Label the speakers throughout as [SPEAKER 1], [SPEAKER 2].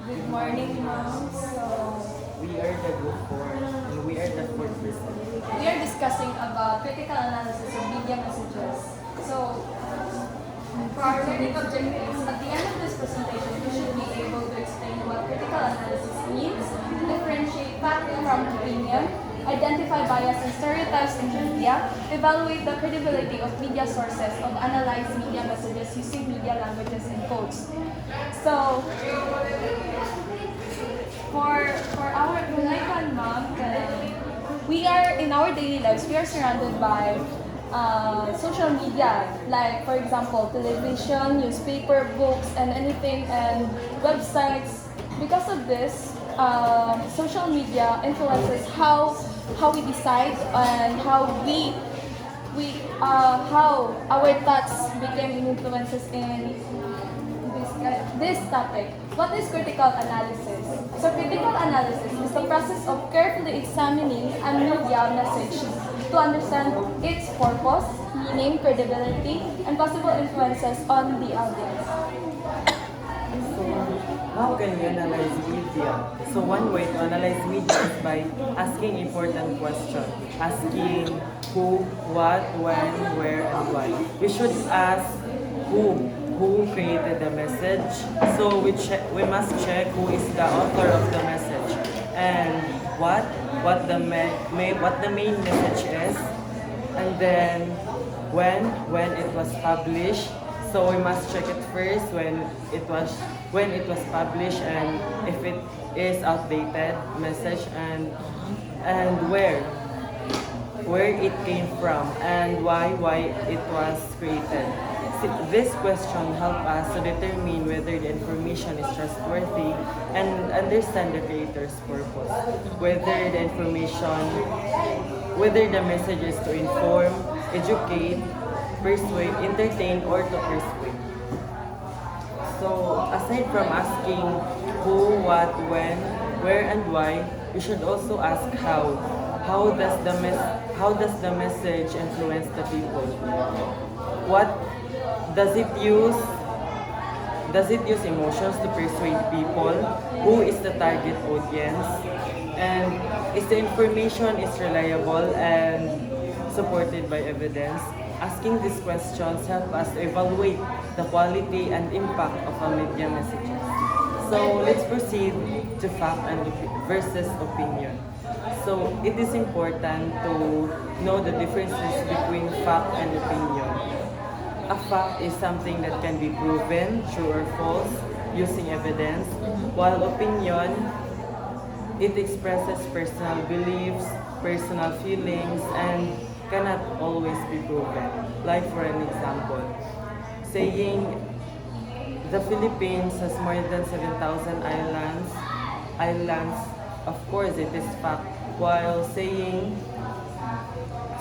[SPEAKER 1] Good morning, ma'am.
[SPEAKER 2] We are the group four, and we are the fourth person.
[SPEAKER 1] We are discussing about critical analysis of media messages. So, for our learning objectives, at the end of this presentation, we should be able to explain what critical analysis means, differentiate fact from opinion, identify bias and stereotypes in media, evaluate the credibility of media sources of analyzed media messages using media languages and codes. So, for our Kulaikan mom, we are in our daily lives. We are surrounded by social media, like for example, television, newspaper, books, and anything, and websites. Because of this, social media influences how we decide and how our thoughts became influences in this topic. What is critical analysis? So critical analysis is the process of carefully examining a media message to understand its purpose, meaning, credibility, and possible influences on the audience.
[SPEAKER 2] So, how can we analyze media? So, one way to analyze media is by asking important questions. Asking who, what, when, where, and why. We should ask who created the message. So we must check who is the author of the message and what the main message is, and then when it was published. So we must check it first when it was published, and if it is outdated message, and where it came from and why it was created. This question helps us to determine whether the information is trustworthy and understand the creator's purpose. Whether the message is to inform, educate, persuade, entertain, or to persuade. So, aside from asking who, what, when, where, and why, we should also ask how. How does the message influence the people? What does it use? Does it use emotions to persuade people? Who is the target audience? And is the information is reliable and supported by evidence? Asking these questions help us to evaluate the quality and impact of a media messages. So let's proceed to fact and versus opinion. So it is important to know the differences between fact and opinion. A fact is something that can be proven, true or false, using evidence, while opinion, it expresses personal beliefs, personal feelings, and cannot always be proven. Like for an example, saying the Philippines has more than 7,000 islands, of course it is fact, while saying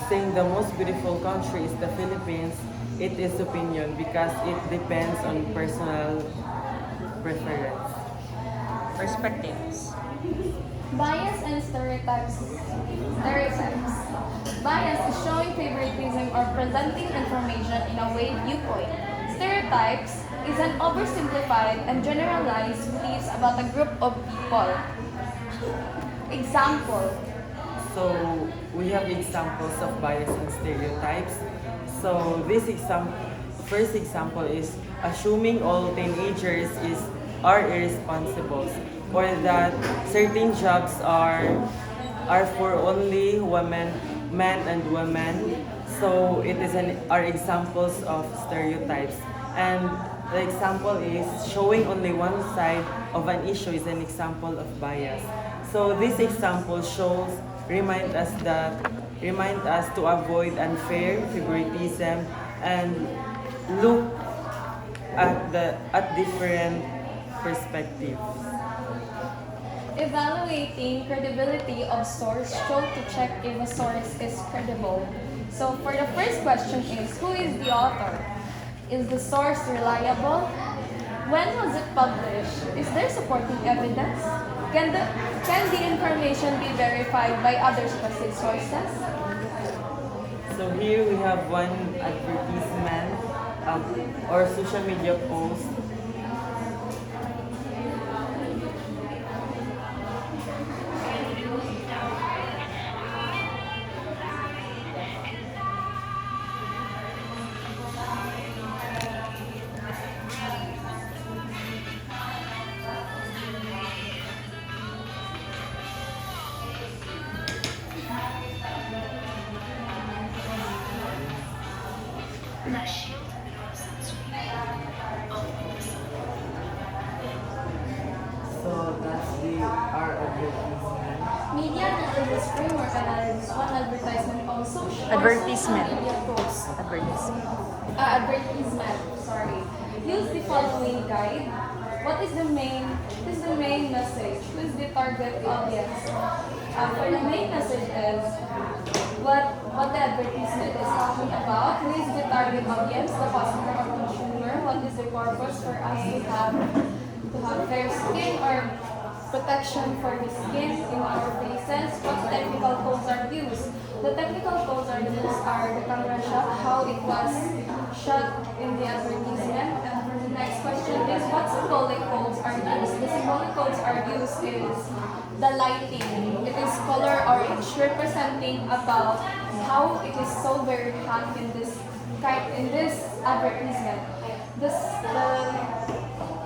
[SPEAKER 2] the most beautiful country is the Philippines, it is opinion because it depends on personal preference.
[SPEAKER 3] Perspectives.
[SPEAKER 1] Bias and stereotypes. Stereotypes. Bias is showing favoritism or presenting information in a way viewpoint. Stereotypes is an oversimplified and generalized beliefs about a group of people. Example.
[SPEAKER 2] So we have examples of bias and stereotypes. So first example is assuming all teenagers are irresponsible, or that certain jobs are for only men and women. So it is are examples of stereotypes. And the example is showing only one side of an issue is an example of bias. So this example remind us to avoid unfair favoritism and look at different perspectives.
[SPEAKER 1] Evaluating credibility of source show to check if a source is credible. So for the first question is, who is the author? Is the source reliable? When was it published? Is there supporting evidence? Can the information be verified by other specific sources?
[SPEAKER 2] So here we have one advertisement or social media post advertisement?
[SPEAKER 1] Media analysis framework analysis on advertisement also shows
[SPEAKER 3] Advertisement.
[SPEAKER 1] social media posts.
[SPEAKER 3] Advertisement.
[SPEAKER 1] Advertisement, sorry. Use the following guide. What is the main message? Who is the target audience? For the main message is what the advertisement is talking about. Who is the target audience? The customer or consumer. What is the purpose for us to have fair skin or protection for the skin in our faces? What technical codes are used? The technical codes are used are the camera shot, how it was shot in the advertisement. And for the next question is what symbolic codes are used? The symbolic codes are used is the lighting. It is color orange, representing about how it is so very hot in this advertisement.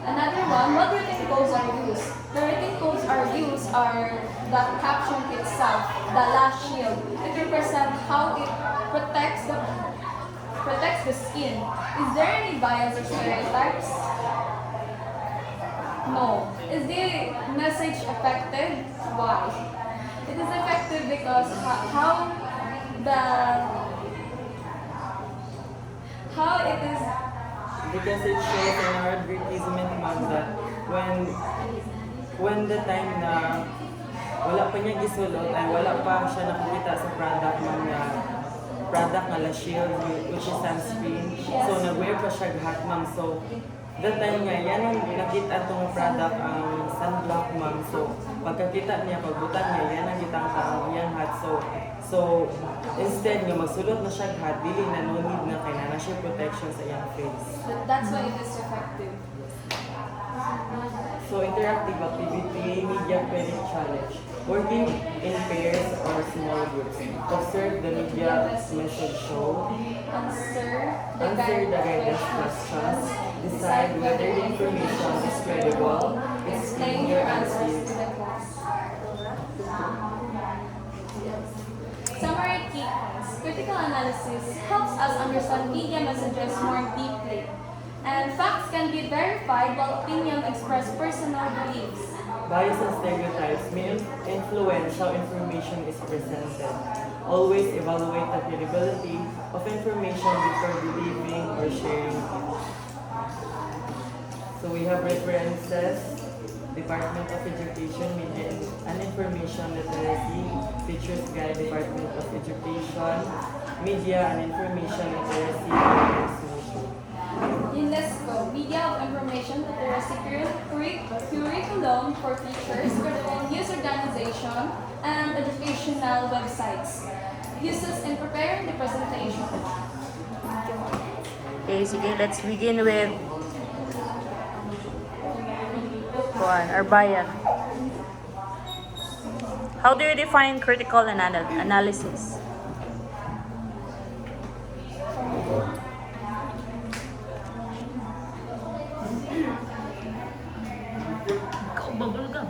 [SPEAKER 1] Another one, what written codes are used? The written codes are used are the caption itself, the lash shield. It represents how it protects the skin. Is there any bias or stereotypes? No. Is the message effective? Why? It is effective because how it is.
[SPEAKER 2] Because it shows in our advertisement ma'am that when the time na wala pa niya gisulot ay wala pa siya nakikita sa product ma'am na product na la shield which is sunscreen. So nag-wear pa siya hat ma'am. So that time nga yan ang nakita itong product ang sunblock ma'am. So pagkakita niya pagbutan niya yan ang kitang taong iyang hat. So instead nga magsulot na siya hat, dili na no need na kay na siya protection sa iyang face.
[SPEAKER 1] That's why it is effective.
[SPEAKER 2] So interactive activity, media credit challenge. Working in pairs or small groups. Observe the media message show.
[SPEAKER 1] Answer
[SPEAKER 2] Answer the guidance questions. Decide whether the information is credible.
[SPEAKER 1] Explain your answers to the class. Summary key points. Critical analysis helps us understand media messages more deeply. And facts can be verified while opinion express personal beliefs.
[SPEAKER 2] Bias and stereotypes may influence how information is presented. Always evaluate the credibility of information before believing or sharing it. So we have references, Department of Education, Media and Information Literacy, Teachers Guide, Department of Education, Media and Information Literacy,
[SPEAKER 1] UNESCO, Media of Information Literacy Curriculum for Teachers, News Organization, and Educational Websites. Uses in preparing the presentation.
[SPEAKER 3] Okay, sige, let's begin with our bias. How do you define critical analysis? Ikaw, babal ka.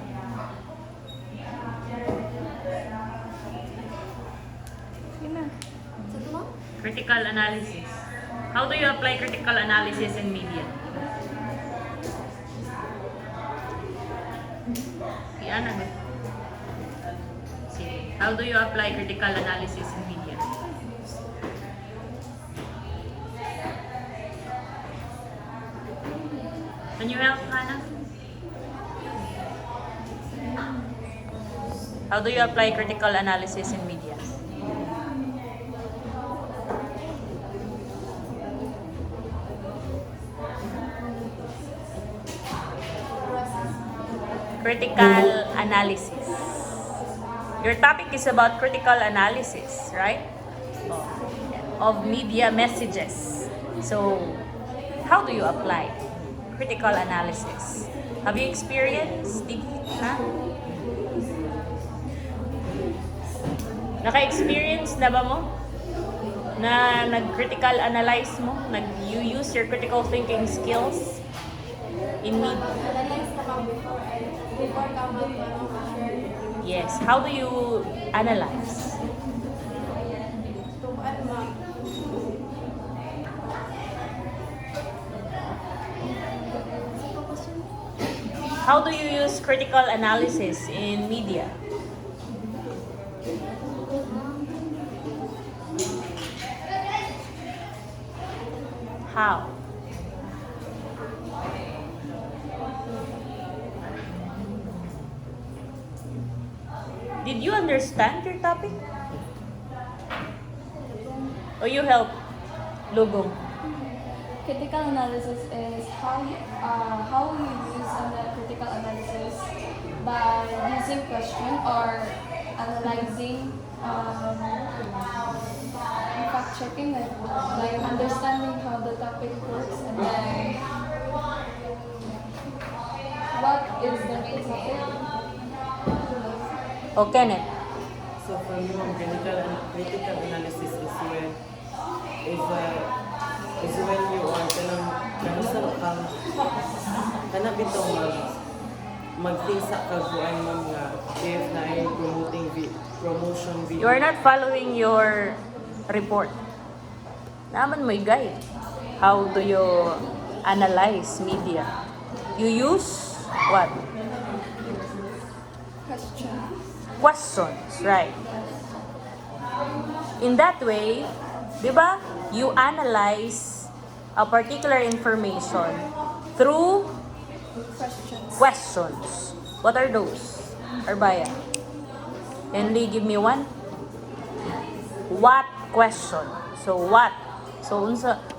[SPEAKER 3] Critical analysis. How do you apply critical analysis in media? Iyan na. Sige. How do you apply critical analysis in media? Can you help, Hannah? How do you apply critical analysis in media? Critical analysis. Your topic is about critical analysis, right? Of media messages. So, how do you apply critical analysis? Have you experienced it? Huh? Naka-experience na ba mo? Na nag-critical analyze mo? You use your critical thinking skills in media? Yes. How do you analyze? How do you use critical analysis in media? How? Did you understand your topic? Or you help, Lugong?
[SPEAKER 1] Critical analysis is how you use the critical analysis by using question or analyzing, fact checking, like understanding how the topic works, and then what is the main topic.
[SPEAKER 3] O Kenneth?
[SPEAKER 2] So for me, critical analysis is when you are kanang bitong mag-think sa kaguan mo nga if na ay promotion video.
[SPEAKER 3] You are not following your report. Naman mo'y guide. How do you analyze media? You use what? Questions, right? In that way, di ba, you analyze a particular information through questions. What are those? Arbaya? Henry, give me one. What question? So what? So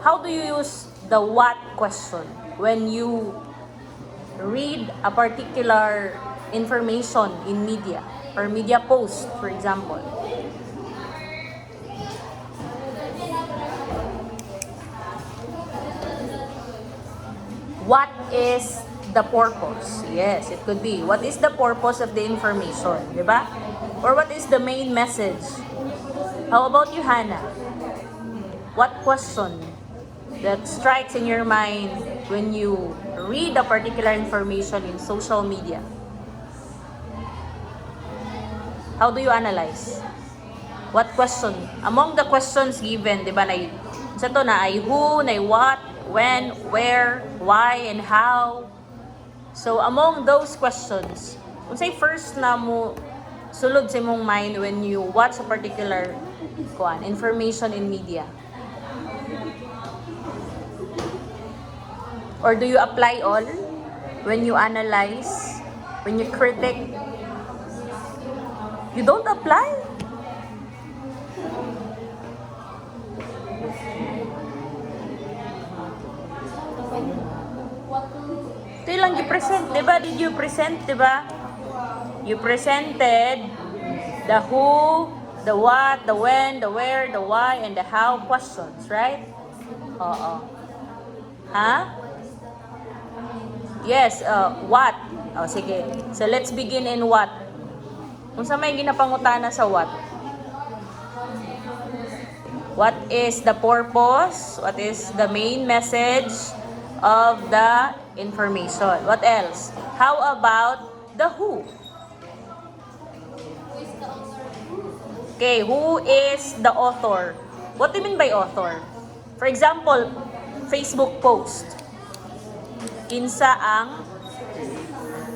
[SPEAKER 3] how do you use the what question when you read a particular information in media or media post, for example? What is the purpose? Yes, it could be. What is the purpose of the information? Diba? Or what is the main message? How about you, Hannah? What question that strikes in your mind when you read a particular information in social media? How do you analyze? What question? Among the questions given, di ba, sa to na ay who, na what, when, where, why, and how. So, among those questions, kung say first na mo sulod sa mong mind when you watch a particular information in media? Or do you apply all when you analyze, when you critic? You don't apply? Ito lang i-present, diba? Did you present, diba? You presented the who, the what, the when, the where, the why, and the how questions, right? Oo. Huh? Yes, what? Oh, sige. So, let's begin in what? Kung sa may ginapangutana sa what? What is the purpose? What is the main message of the information? What else? How about the who? Okay, who is the author? What do you mean by author? For example, Facebook post. Kinsa ang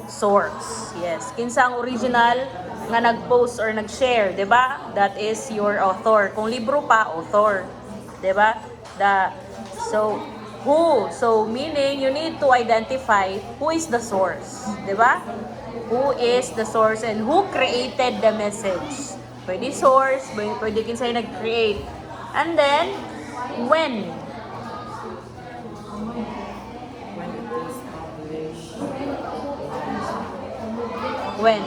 [SPEAKER 3] source. Yes, kinsa ang original nga nag-post or nag-share, 'di ba? That is your author. Kung libro pa, author. 'Di ba? So who? So meaning you need to identify who is the source, 'di ba? Who is the source and who created the message? Pwede source, pwede kinsa yung nag-create. And then when? When?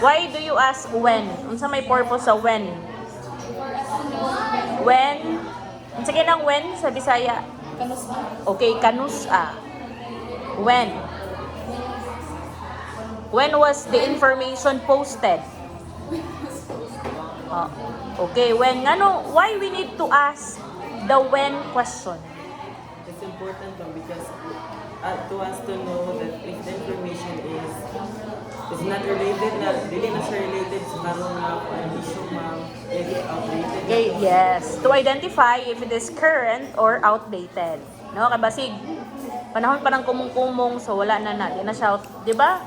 [SPEAKER 3] Why do you ask when? Unsa may purpose sa when? When? Unsa kay nang when sa Bisaya? Okay, kanusa. When? When was the information posted? Okay, when? Why we need to ask the when question?
[SPEAKER 2] It's important because to us to know that if the information is not related, dili na siya related sa karon na issue outdated.
[SPEAKER 3] Okay, yes. To identify if it is current or outdated. No, kabasig Panahon pa ng kumong-kumong, so wala na na. Di na siya, di ba?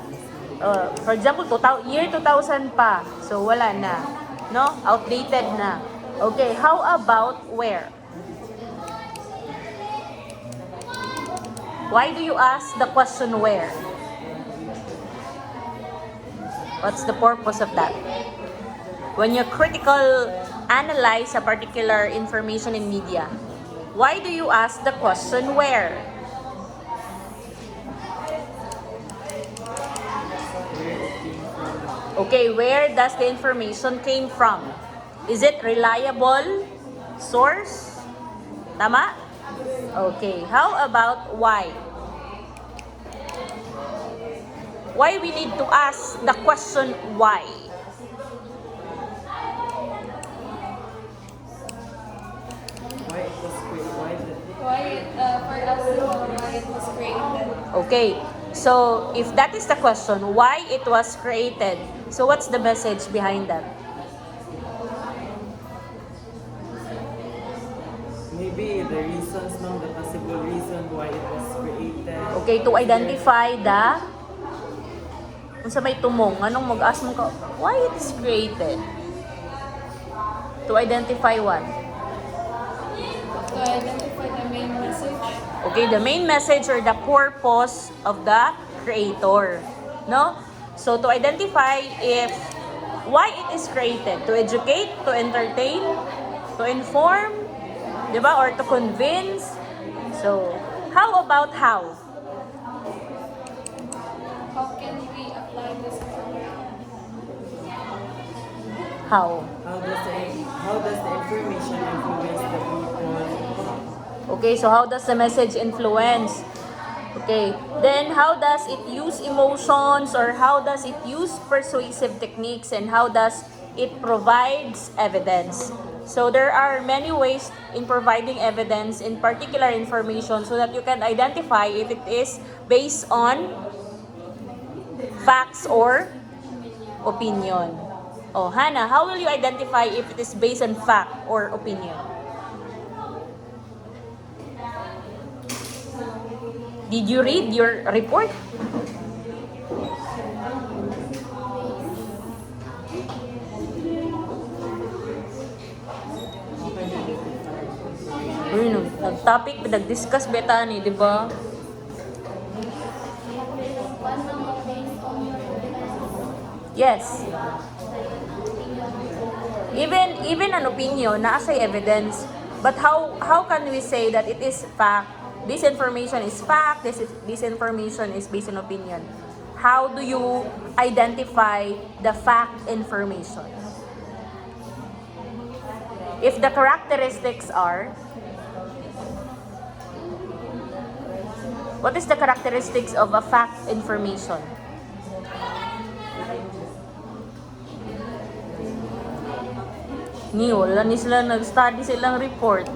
[SPEAKER 3] For example, year 2000 pa. So wala na. No? Outdated na. Okay, how about where? Why do you ask the question where? What's the purpose of that? When you critical analyze a particular information in media, why do you ask the question where? Okay, where does the information came from? Is it reliable source? Tama? Okay, how about why? Why we need to ask the question why?
[SPEAKER 2] Why it was created?
[SPEAKER 1] For us to know why it was created.
[SPEAKER 3] Okay, so if that is the question, why it was created, so what's the message behind that?
[SPEAKER 2] Maybe the reasons, ma'am, the possible reason why it was created.
[SPEAKER 3] Okay, to identify the kung sa may tumong, anong mag-ask mo ka, why it is created? To identify what?
[SPEAKER 1] To identify the main message.
[SPEAKER 3] Okay, the main message or the purpose of the creator. No? So, to identify if why it is created. To educate, to entertain, to inform, di ba? Or to convince. So, how about how?
[SPEAKER 1] How can we apply this?
[SPEAKER 3] How?
[SPEAKER 2] How does the information influence the people?
[SPEAKER 3] Okay, so how does the message influence? Okay, then how does it use emotions or how does it use persuasive techniques and how does it provides evidence? So there are many ways in providing evidence in particular information so that you can identify if it is based on facts or opinion. Oh, Hannah, how will you identify if it is based on fact or opinion? Did you read your report? Ano, nag-topic, nag-discuss beta ni, di ba? Yes. Even an opinion, naa say evidence. But how can we say that it is fact? This information is fact, this information is based on opinion. How do you identify the fact information? If the characteristics are, what is the characteristics of a fact information? Wala ni sila nag-study silang report.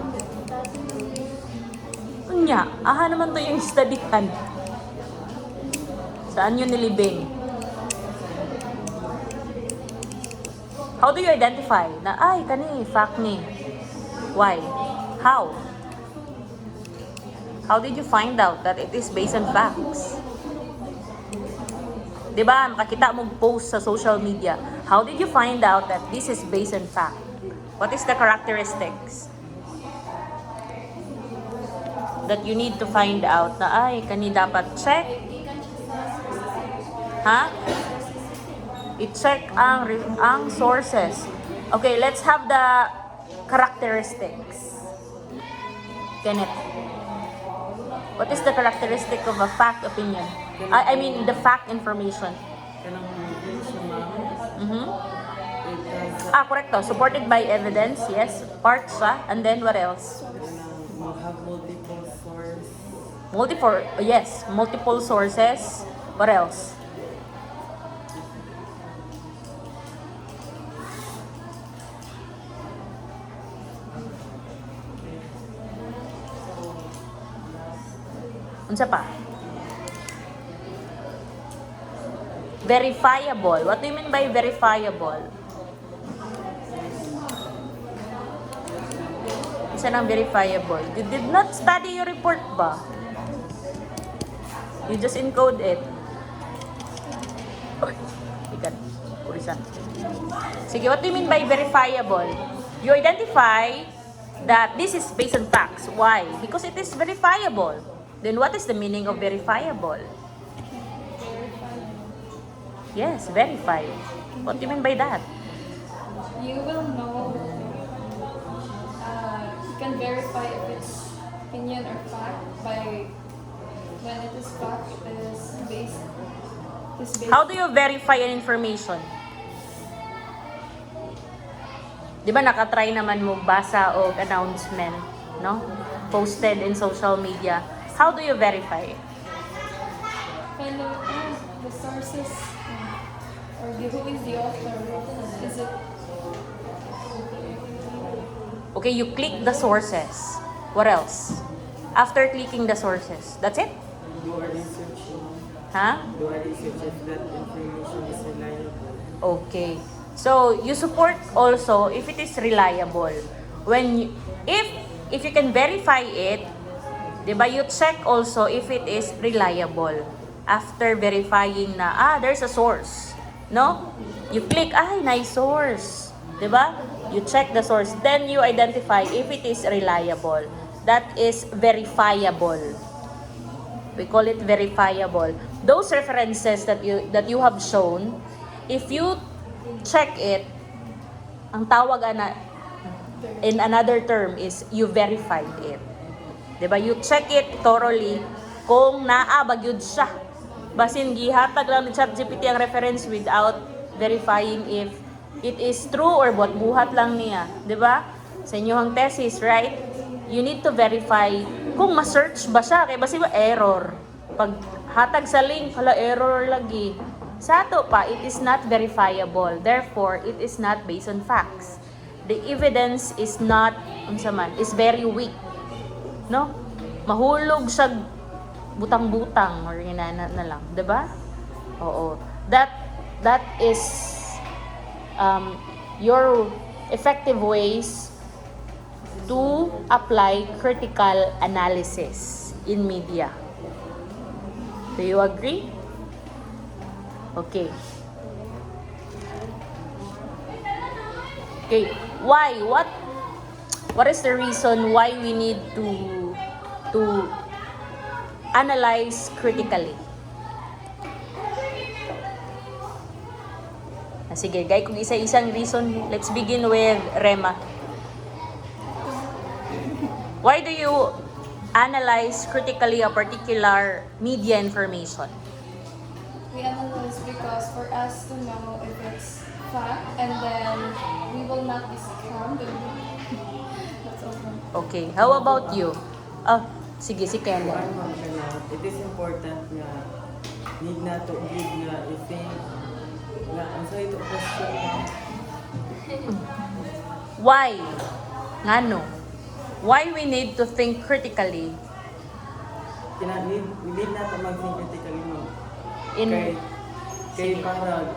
[SPEAKER 3] Nya, aha naman to yung studyhan. Saan yun nilibing? How do you identify na, ay, kani, fact ni? Why? How? How did you find out that it is based on facts? Diba, makakita mong post sa social media. How did you find out that this is based on fact? What is the characteristics that you need to find out na, ay, kani dapat check? Ha? I-check ang sources. Okay, let's have the characteristics. Kenneth, what is the characteristic of a fact opinion? I mean, the fact information.
[SPEAKER 2] Kanang information, ma'am.
[SPEAKER 3] Mm-hmm.
[SPEAKER 2] It has
[SPEAKER 3] Correcto. Supported by evidence, yes. Part siya. And then, what else?
[SPEAKER 2] have multiple source.
[SPEAKER 3] Multiple sources. What else? Unsa pa? Verifiable. What do you mean by verifiable? Isa ng verifiable. You did not study your report ba? You just encode it. Oy, ikan. Purisa. Sige, what do you mean by verifiable? You identify that this is based on facts. Why? Because it is verifiable. Then what is the meaning of verifiable? Yes, verified. What do you mean by that?
[SPEAKER 1] You will know, you can verify if it's opinion or fact by when it is fact, is based.
[SPEAKER 3] How do you verify an information? Di ba nakatry naman mo basa o announcement, no? Posted in social media. How do you verify it?
[SPEAKER 1] Kind of the sources or who is the author? Is it
[SPEAKER 3] Okay, you click the sources. What else? After clicking the sources, that's it?
[SPEAKER 2] Do a research.
[SPEAKER 3] Huh?
[SPEAKER 2] Do a research if that information is reliable.
[SPEAKER 3] Okay. So, you support also if it is reliable. When you, if you can verify it, 'di ba, you check also if it is reliable. After verifying na there's a source, no? You click nice source, 'di ba? You check the source, then you identify if it is reliable. That is verifiable. We call it verifiable. Those references that you have shown, if you check it, ang tawag in another term is you verified it. 'Di ba? You check it thoroughly kung naabag yun siya. Basin gihatag lang ni ChatGPT ang reference without verifying if it is true or buhat lang niya, 'di ba? Sa inyong thesis, right? You need to verify kung ma-search ba siya kay basi ba error. Pag hatag sa link, error lagi. Sa ato pa, it is not verifiable. Therefore, it is not based on facts. The evidence is not, is very weak. No? Mahulog siya butang-butang or ginana na lang, 'di ba? Oo. That is your effective ways to apply critical analysis in media. Do you agree? Okay. Okay. Why? What is the reason why we need to analyze critically? Sige, guys, kung isa-isang reason, let's begin with Rema. Why do you analyze critically a particular media information?
[SPEAKER 1] we analyze because for us to know if it's fact and then we will not be scammed. That's all.
[SPEAKER 3] Okay, how about you? Sige, si Ken.
[SPEAKER 2] It is important na need na to give na i-think na ang sa ito question na
[SPEAKER 3] Why? Ngano? Why we need to think critically?
[SPEAKER 2] we need na to mag-think critically mo.
[SPEAKER 3] In
[SPEAKER 2] Kay para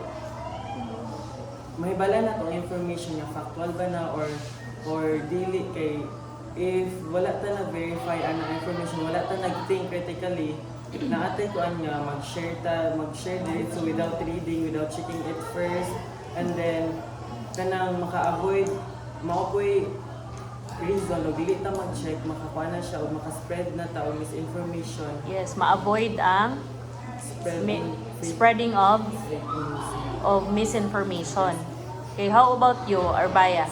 [SPEAKER 2] may bala na tong information na factual ba na or dili kay if wala ta na-verify ang information, wala ta nag-think critically, naatay ko anya mag-share dito without reading, without checking it first, and then kanang maka-avoid maopoy reason o dili ta mag-check, makakuha na siya o maka-spread na ta o misinformation.
[SPEAKER 3] yes, ma-avoid ang spreading of misinformation. Okay, how about you, Arbaya?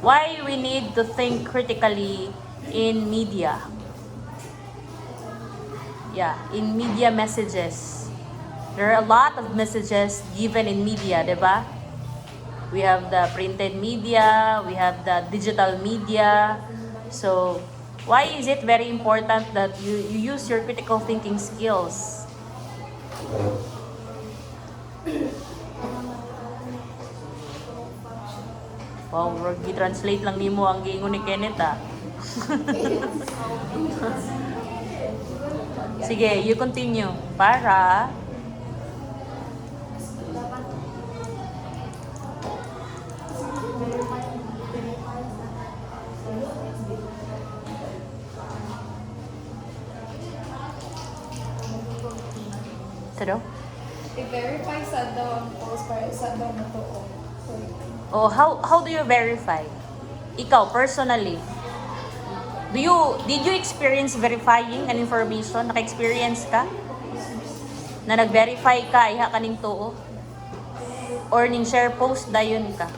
[SPEAKER 3] Why we need to think critically in media? Yeah, in media messages. There are a lot of messages given in media, diba? We have the printed media, we have the digital media. So, why is it very important that you use your critical thinking skills? Wow, gi-translate lang nimo ang giingon ni Kenneth Sige, you continue. Para Ito daw?
[SPEAKER 1] I-verify sa daw ang post para sa daw na to.
[SPEAKER 3] Oh, how do you verify? Ikaw, personally, did you experience verifying an information? Naka-experience ka? Na nag-verify ka, iha ka ning tuo? Or ning share post, dayon ka?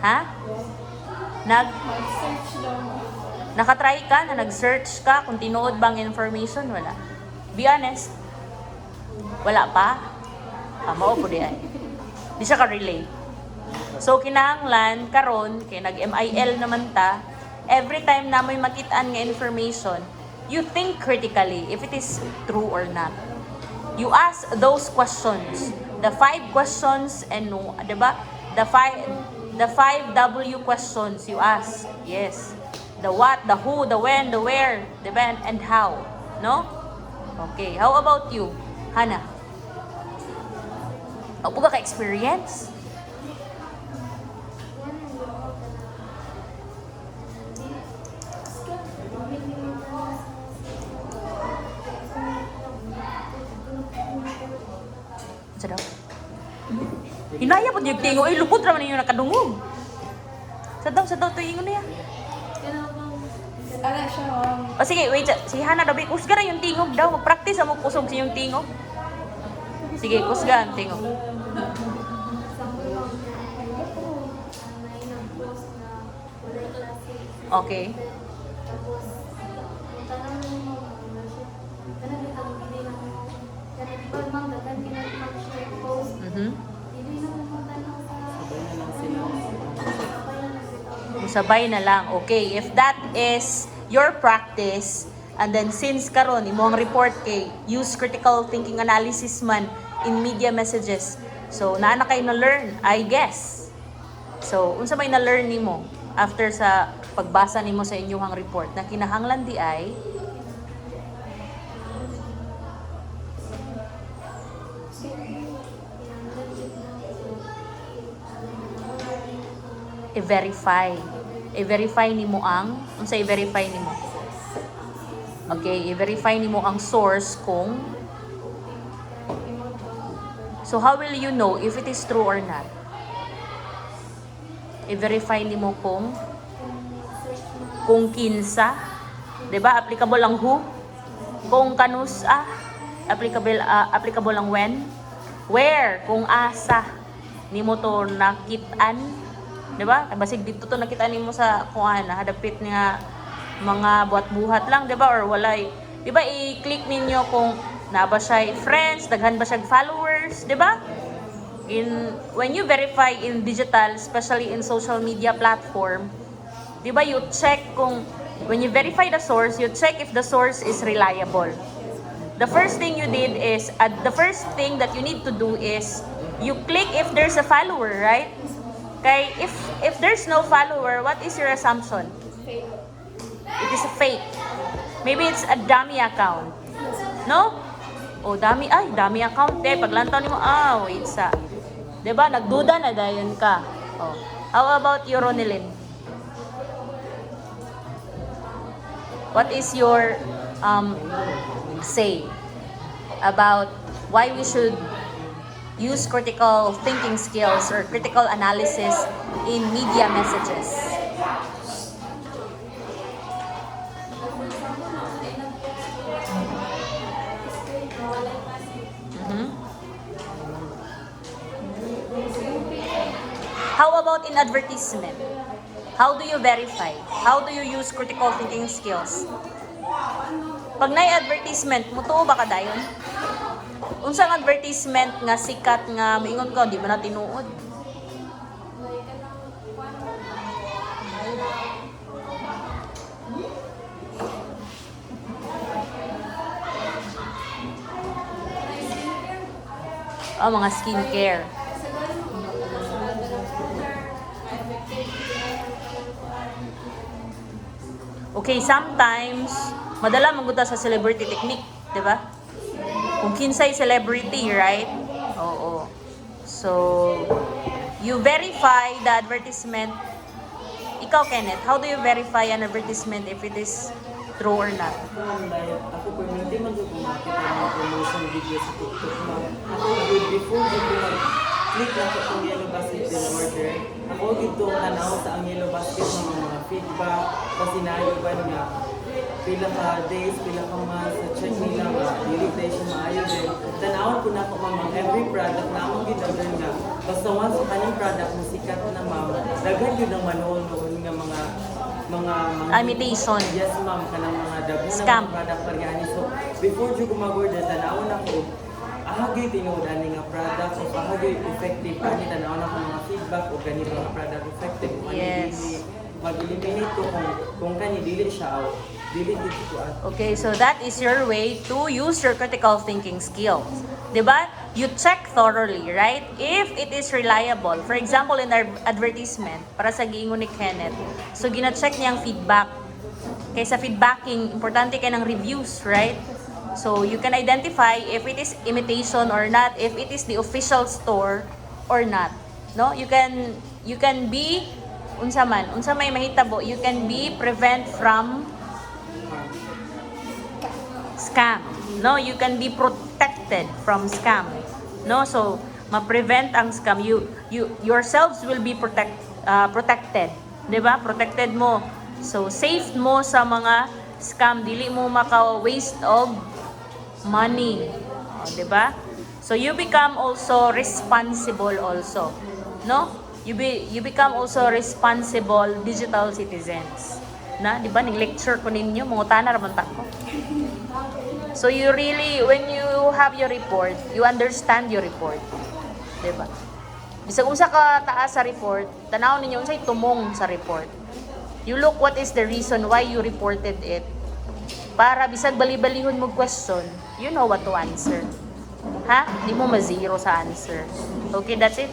[SPEAKER 3] Ha?
[SPEAKER 1] Mag-search daw.
[SPEAKER 3] Nakatry ka na nag-search ka kung tinuod bang information? Wala. Be honest. Wala pa? Mao po di ay. Di siya ka-relate. So, kinahanglan, karon kay nag-MIL naman ta, every time na may makitaan nga information, you think critically if it is true or not. You ask those questions. The 5 questions and no, 'di ba? The 5 W questions you ask. Yes. The what, the who, the when, the where, the when, and how. No? Okay. How about you, Hana? O po ka experience? Sa daw? Hinaya po yung tingo. Ay, lupot naman ninyo nakadungog. Sa daw ito ingon niya.
[SPEAKER 1] Ala siya,
[SPEAKER 3] O sige, wait. Si Hana daw, kusga na yung tingog daw. Mag-practice mo kusog sa yung tingog. Sige, kusga ang tingog. Okay. Mhm. Sabay na lang. Okay, if that is your practice, and then since karon imong report kay use critical thinking analysis man in media messages. So, naa na kayo na learn, I guess. So, unsa may na learn nimo after sa pagbasa nimo sa inyong report na kinahanglan di ay i-verify. I-verify nimo ang unsa i-verify nimo? Okay, i-verify nimo ang source kung so how will you know if it is true or not? I-verify nimo kung kinsa, 'di ba? Applicable ang who, kung kanusa, applicable ang when, where, kung asa nimo to nakitaan, 'di ba? Basig dito to nakitaan nimo sa kuan na hadapit nga mga buhat-buhat lang, 'di ba? Or walay, 'di ba? I-click ninyo kung na ba siya friends, daghan ba siya followers, 'di ba? When you verify in digital, especially in social media platform, 'di ba, you check kung when you verify the source, you check if the source is reliable. The first thing you did is the first thing that you need to do is you click if there's a follower, right? Okay, if there's no follower, what is your assumption?
[SPEAKER 1] fake.
[SPEAKER 3] It is a fake. Maybe it's a dummy account. No? O dami account eh. Paglantaw nimo, wait sa. 'Di ba? Nagduda na dayon ka. Oh. How about you, Ronilyn? What is your say about why we should use critical thinking skills or critical analysis in media messages? How about in advertisement? How do you verify? How do you use critical thinking skills? Pag na-advertisement, mutuo ba ka dayon? Unsang advertisement nga sikat nga moingon ko, di man na tinuod? Mga skincare. Okay, sometimes, madala maguta sa celebrity technique, di ba? Kung kinsay celebrity, right? Oo. So, you verify the advertisement. Ikaw, Kenneth, how do you verify an advertisement if it is True or not?
[SPEAKER 2] Like, ako permanente man ko kung makita mga promotion video sa TikTok, ma'am. Ako good before ko mag-click na ko itong yellow basket in order. Ako dito tanaw sa ang yellow basket ng mga feedback, pasinayo ba nga pila ka days, pila ka months, sa check nila, mga deletation, maayo din. Tanawon ko na ko, ma'am, every product na akong ginagawin nga. Basta once sa kanyang product na sikat na, ma'am, daghan yun ang manoon nga mga
[SPEAKER 3] Imitation.
[SPEAKER 2] Yes, ma'am, kanang mga dabo na
[SPEAKER 3] Scam.
[SPEAKER 2] mga product paryani. So, before dyo gumagorder, tanawon ako, ahagay tinuod ani nga product, o ahagay effective, ani tanawon ako mga feedback, o ganito nga product effective, o
[SPEAKER 3] Yes.
[SPEAKER 2] mag-eliminate ko kung kanya dili siya out. Dili dito ko at.
[SPEAKER 3] Okay, so that is your way to use your critical thinking skills. Diba? You check thoroughly, right? If it is reliable. For example, in our advertisement, para sa giingon ni Kenneth, so gina-check niya ang feedback. Kaya sa feedbacking, importante kayo ng reviews, right? So you can identify if it is imitation or not, if it is the official store or not. No? You can be unsa may mahitabo, you can be prevent from scam. No, you can be protected from scam. No, so ma-prevent ang scam. You yourselves will be protected. 'Di ba? Protected mo. So safe mo sa mga scam, dili mo maka-waste of money. 'Di ba? So you become also responsible also. No? You become also responsible digital citizens. Na, 'di ba? Ning lecture ko ninyo, mangutana ra man ta ko. So you really, when you have your report, you understand your report. Diba? Bisag unsa ka taas sa report, tanaw ninyo unsay tumong sa report. You look what is the reason why you reported it. Para bisag bali-balihon mo question, you know what to answer. Ha? Di mo ma-zero sa answer. Okay, that's it.